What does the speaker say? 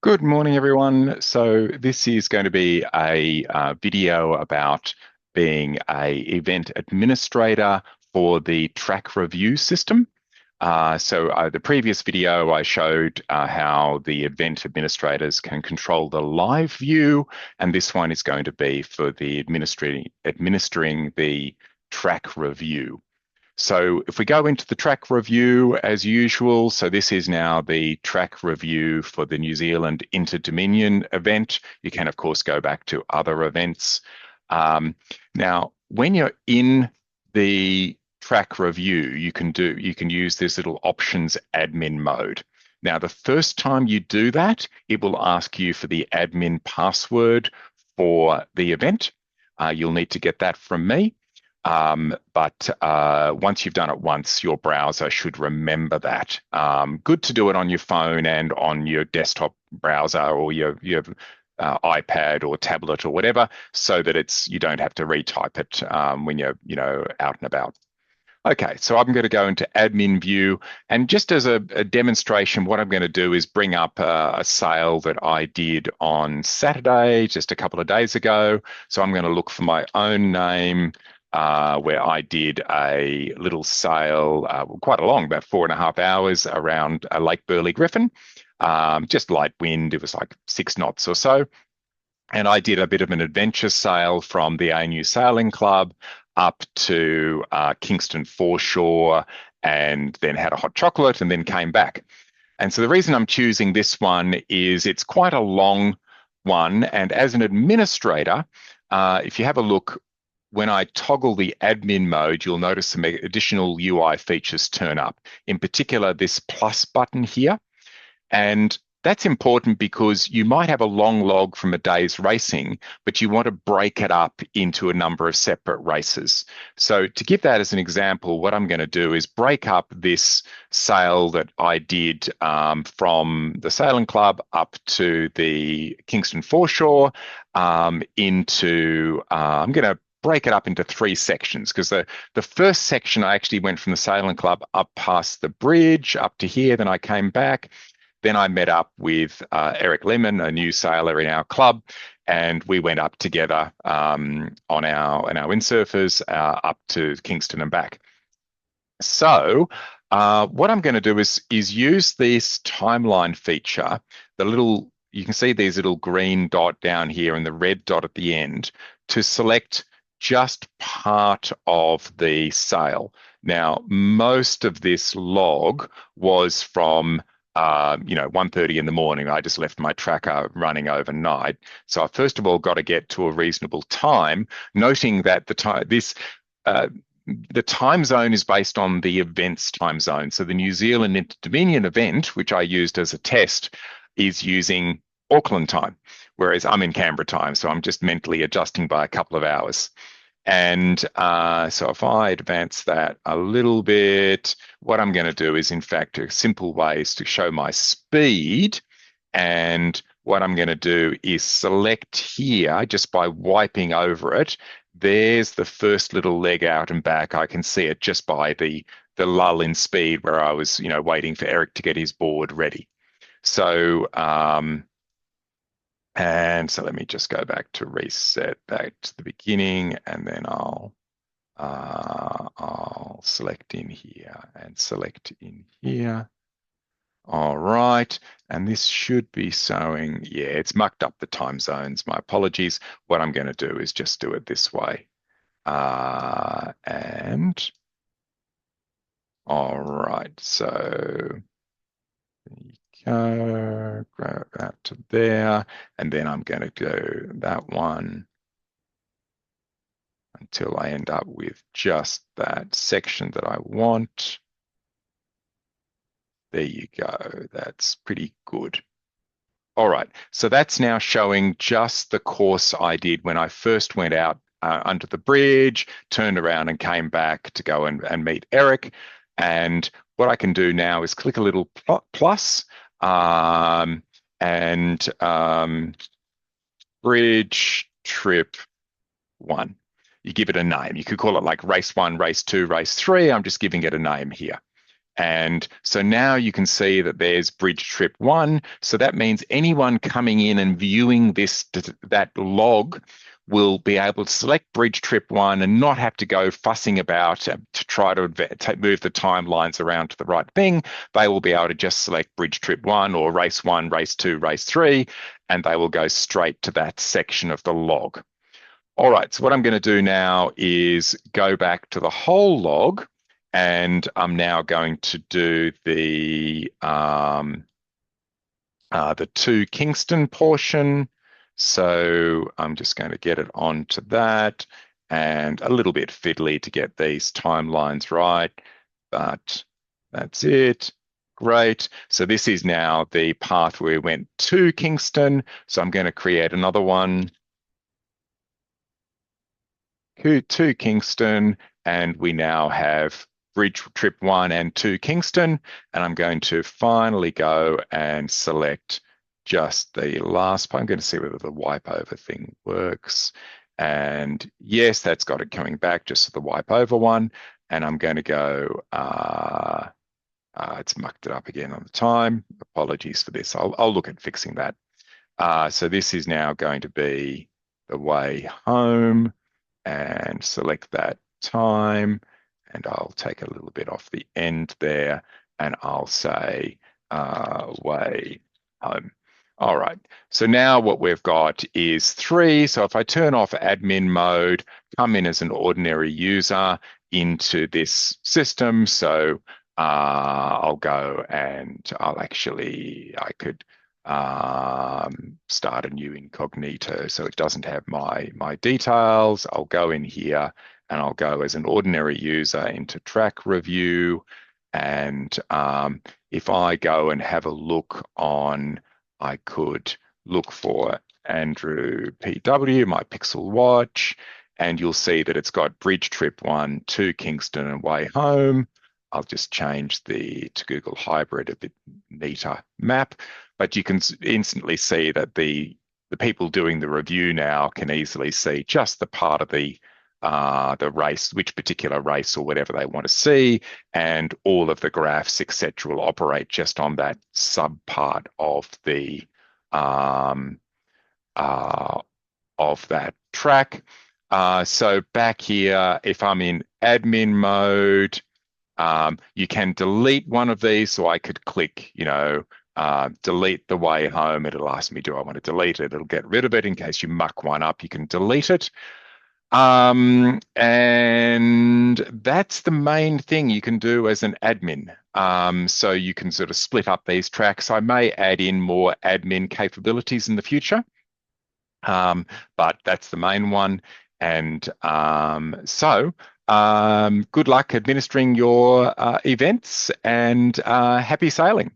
Good morning, everyone. So this is going to be a video about being a event administrator for the track review system. The previous video I showed how the event administrators can control the live view, and this one is going to be for the administering the track review. So if we go into the track review as usual, so this is now the track review for the New Zealand Inter-Dominion event. You can, of course, go back to other events. Now, when you're in the track review, you can use this little options admin mode. Now, the first time you do that, it will ask you for the admin password for the event. You'll need to get that from me. But once you've done it once, your browser should remember that. Good to do it on your phone and on your desktop browser or your iPad or tablet or whatever, so that you don't have to retype it when you're out and about. Okay, so I'm going to go into admin view, and just as a demonstration, what I'm going to do is bring up a sale that I did on Saturday, just a couple of days ago. So I'm going to look for my own name, where I did a little sail, quite a long, about 4.5 hours around Lake Burley Griffin. Just light wind, it was like 6 knots or so. And I did a bit of an adventure sail from the ANU Sailing Club up to Kingston Foreshore, and then had a hot chocolate and then came back. And so the reason I'm choosing this one is it's quite a long one. And as an administrator, if you have a look, when I toggle the admin mode, you'll notice some additional UI features turn up, in particular this plus button here. And that's important because you might have a long log from a day's racing, but you want to break it up into a number of separate races. So to give that as an example, what I'm going to do is break up this sail that I did from the Sailing Club up to the Kingston Foreshore into, I'm going to break it up into 3 sections, because the first section I actually went from the Sailing Club up past the bridge up to here, then I came back. Then I met up with Eric Lemon, a new sailor in our club, and we went up together on our windsurfers up to Kingston and back. So what I'm going to do is use this timeline feature. You can see these little green dot down here and the red dot at the end to select just part of the sail. Now, most of this log was from 1:30 in the morning. I just left my tracker running overnight. So I first of all got to get to a reasonable time, noting that the time zone is based on the event's time zone. So the New Zealand Inter-Dominion event, which I used as a test, is using Auckland time, whereas I'm in Canberra time. So I'm just mentally adjusting by a couple of hours. And so if I advance that a little bit, what I'm going to do is, in fact, a simple way is to show my speed. And what I'm going to do is select here, just by wiping over it. There's the first little leg out and back. I can see it just by the lull in speed where I was, waiting for Eric to get his board ready. So, and so let me just go back to reset back to the beginning, and then I'll select in here and select in here. All right, and this should be showing, yeah, it's mucked up the time zones. My apologies. What I'm going to do is just do it this way. And all right, so go, grab that to there, and then I'm going to do that one until I end up with just that section that I want. There you go. That's pretty good. All right, so that's now showing just the course I did when I first went out under the bridge, turned around and came back to go and meet Eric. And what I can do now is click a little plus, bridge trip 1. You give it a name. You could call it like race 1, race 2, race 3. I'm just giving it a name here. And so now you can see that there's bridge trip 1. So that means anyone coming in and viewing that log will be able to select bridge trip 1 and not have to go fussing about to try to move the timelines around to the right thing. They will be able to just select bridge trip 1 or race 1, race 2, race 3, and they will go straight to that section of the log. All right, so what I'm going to do now is go back to the whole log, and I'm now going to do the to Kingston portion. So I'm just going to get it onto that, and a little bit fiddly to get these timelines right, but that's it. Great. So this is now the path where we went to Kingston. So I'm going to create another one to Kingston, and we now have bridge trip 1 and 2 Kingston, and I'm going to finally go and select just the last part. I'm going to see whether the wipe over thing works. And yes, that's got it coming back just to the wipe over one. And I'm going to go, it's mucked it up again on the time. Apologies for this. I'll look at fixing that. So this is now going to be the way home, and select that time, and I'll take a little bit off the end there, and I'll say way home. All right, so now what we've got is 3. So if I turn off admin mode, come in as an ordinary user into this system. So I'll go and I could start a new incognito so it doesn't have my details. I'll go in here and I'll go as an ordinary user into track review. And if I go and have a look on, I could look for Andrew PW, my Pixel watch, and you'll see that it's got bridge trip 1 to Kingston and way home. I'll just change to Google Hybrid, a bit neater map. But you can instantly see that the people doing the review now can easily see just the part of the race, which particular race or whatever they want to see, and all of the graphs, etc., will operate just on that sub part of the of that track. So back here, if I'm in admin mode, you can delete one of these. So I could click, delete the way home. It'll ask me, do I want to delete it? It'll get rid of it in case you muck one up. You can delete it. And that's the main thing you can do as an admin. So you can sort of split up these tracks. I may add in more admin capabilities in the future, but that's the main one. And good luck administering your events, and happy sailing.